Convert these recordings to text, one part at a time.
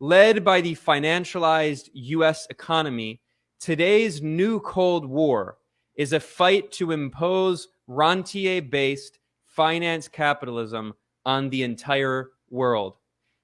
Led by the financialized US economy, today's new Cold War is a fight to impose rentier-based finance capitalism on the entire world.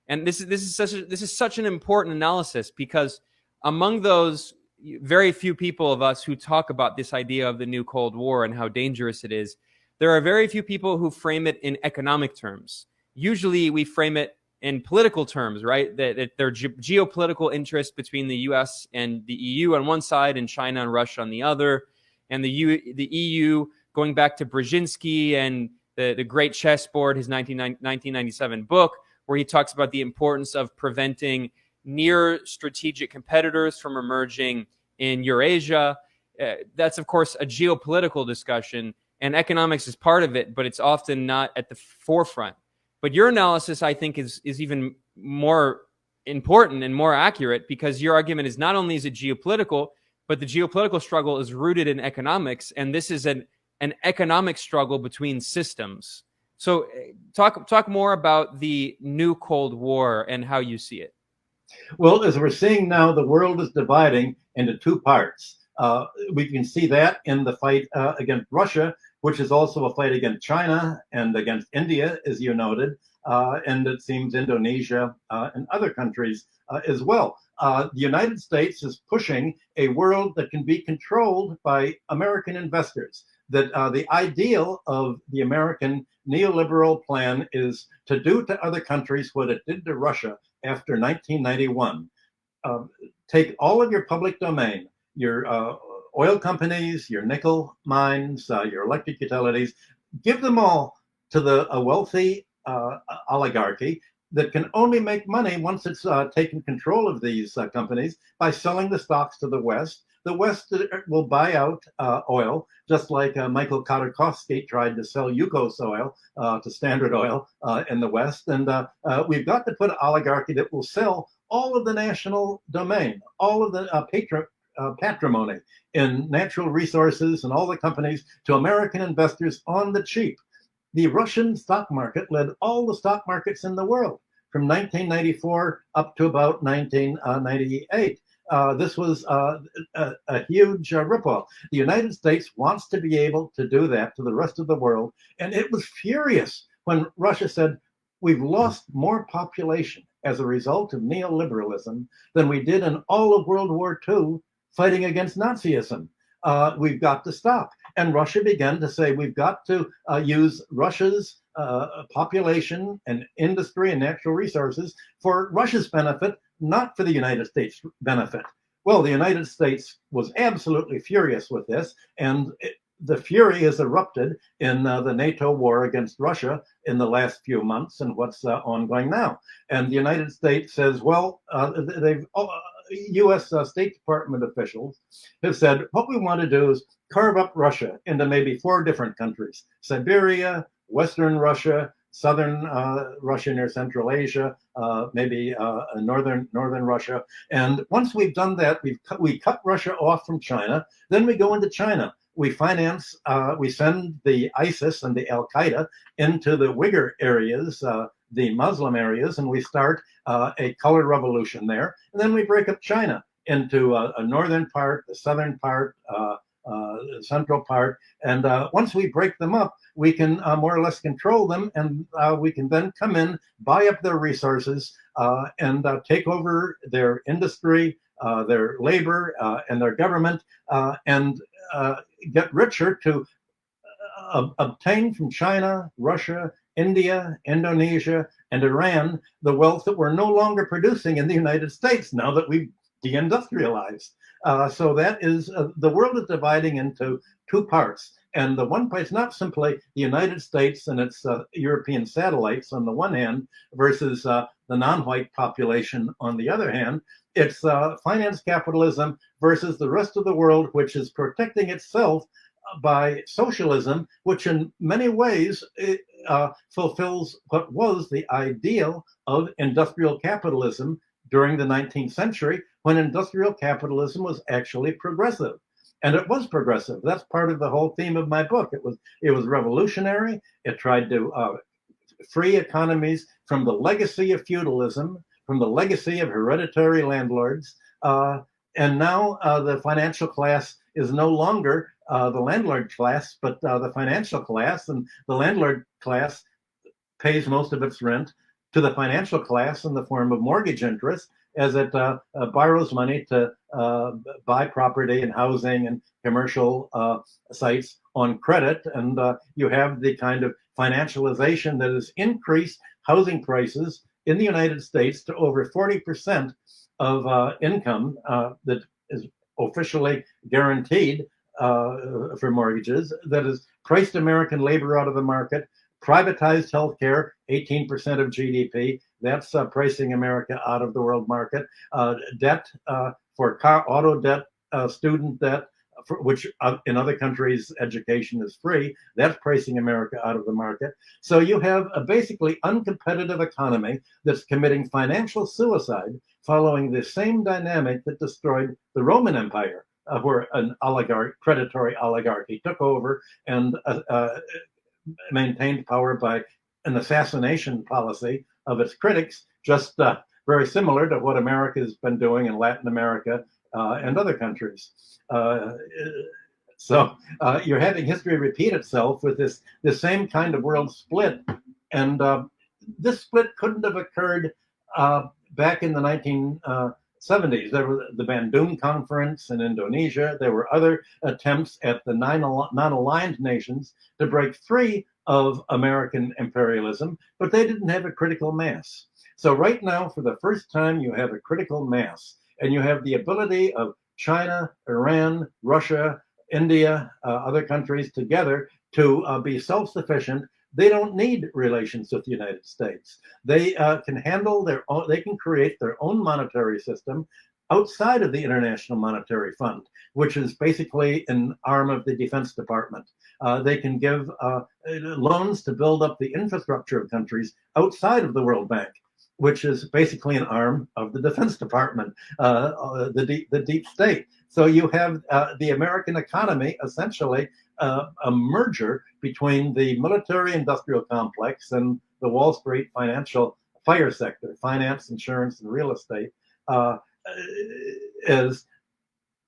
And this is such an important analysis, because among those very few people of us who talk about this idea of the new Cold War and how dangerous it is, there are very few people who frame it in economic terms. Usually we frame it in political terms, right? That there are geopolitical interests between the US and the EU on one side and China and Russia on the other. And the EU, going back to Brzezinski and the Great Chessboard, his 1997 book, where he talks about the importance of preventing near strategic competitors from emerging in Eurasia. That's, of course, a geopolitical discussion, and economics is part of it, but it's often not at the forefront. But your analysis, I think, is even more important and more accurate, because your argument is not only is it geopolitical, but the geopolitical struggle is rooted in economics, and this is an economic struggle between systems. So talk more about the new Cold War and how you see it. Well, as we're seeing now, the world is dividing into two parts. We can see that in the fight against Russia, which is also a fight against China and against India, as you noted, and it seems Indonesia and other countries as well. The United States is pushing a world that can be controlled by American investors. That the ideal of the American neoliberal plan is to do to other countries what it did to Russia after 1991. Take all of your public domain, your oil companies, your nickel mines, your electric utilities, give them all to a wealthy oligarchy that can only make money once it's taken control of these companies by selling the stocks to the West. The West will buy out oil, just like Michael Khodorkovsky tried to sell Yukos oil to Standard Oil in the West. And we've got to put an oligarchy that will sell all of the national domain, all of the patrimony in natural resources and all the companies to American investors on the cheap. The Russian stock market led all the stock markets in the world from 1994 up to about 1998. This was a huge ripoff. The United States wants to be able to do that to the rest of the world. And it was furious when Russia said, we've lost more population as a result of neoliberalism than we did in all of World War II fighting against Nazism. We've got to stop. And Russia began to say, we've got to use Russia's population and industry and natural resources for Russia's benefit, not for the United States' benefit. Well, the United States was absolutely furious with this, and the fury has erupted in the NATO war against Russia in the last few months and what's ongoing now. And the United States says, well, U.S. State Department officials have said, what we want to do is carve up Russia into maybe 4 different countries: Siberia, Western Russia, Southern Russia near Central Asia, maybe northern Russia. And once we've done that, we cut Russia off from China. Then we go into China. We finance, we send the ISIS and the Al Qaeda into the Uyghur areas, the Muslim areas, and we start a color revolution there. And then we break up China into a northern part, the southern part, central part. And once we break them up, we can more or less control them, and we can then come in, buy up their resources, and take over their industry, their labor, and their government, and get richer to obtain from China, Russia, India, Indonesia, and Iran the wealth that we're no longer producing in the United States now that we've deindustrialized. So that is, the world is dividing into 2 parts. And the one part is not simply the United States and its European satellites on the one hand versus the non-white population on the other hand. It's finance capitalism versus the rest of the world, which is protecting itself by socialism, which in many ways fulfills what was the ideal of industrial capitalism during the 19th century, when industrial capitalism was actually progressive. And it was progressive. That's part of the whole theme of my book. It was revolutionary. It tried to free economies from the legacy of feudalism, from the legacy of hereditary landlords. And now the financial class is no longer the landlord class, but the financial class, and the landlord class pays most of its rent to the financial class in the form of mortgage interest as it borrows money to buy property and housing and commercial sites on credit. And you have the kind of financialization that has increased housing prices in the United States to over 40% of income that is officially guaranteed for mortgages, that has priced American labor out of the market, privatized healthcare, 18% of GDP. That's pricing America out of the world market. Debt for auto debt, student debt, which in other countries education is free. That's pricing America out of the market. So you have a basically uncompetitive economy that's committing financial suicide, following the same dynamic that destroyed the Roman Empire, where an predatory oligarchy took over and maintained power by an assassination policy of its critics, just very similar to what America has been doing in Latin America and other countries. So you're having history repeat itself with this same kind of world split. And this split couldn't have occurred back in the 1970s. There was the Bandung Conference in Indonesia. There were other attempts at the non-aligned nations to break free of American imperialism, but they didn't have a critical mass. So right now, for the first time, you have a critical mass, and you have the ability of China, Iran, Russia, India, other countries together to be self-sufficient. They don't need relations with the United States. They can handle their own, they can create their own monetary system outside of the International Monetary Fund, which is basically an arm of the Defense Department. They can give loans to build up the infrastructure of countries outside of the World Bank, which is basically an arm of the Defense Department, the deep state. So you have the American economy essentially a merger between the military-industrial complex and the Wall Street financial fire sector, finance, insurance, and real estate, is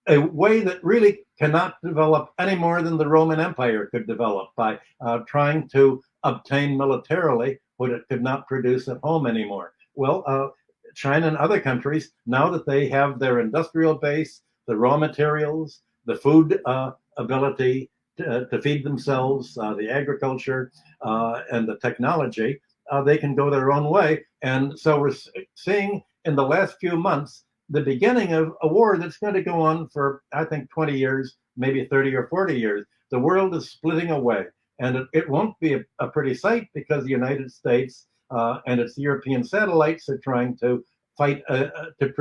a way that really cannot develop any more than the Roman Empire could develop by trying to obtain militarily what it could not produce at home anymore. Well, China and other countries, now that they have their industrial base, the raw materials, the food ability to feed themselves, the agriculture, and the technology, they can go their own way. And so we're seeing in the last few months the beginning of a war that's going to go on for, I think, 20 years, maybe 30 or 40 years. The world is splitting away, and it won't be a pretty sight, because the United States and its European satellites are trying to fight to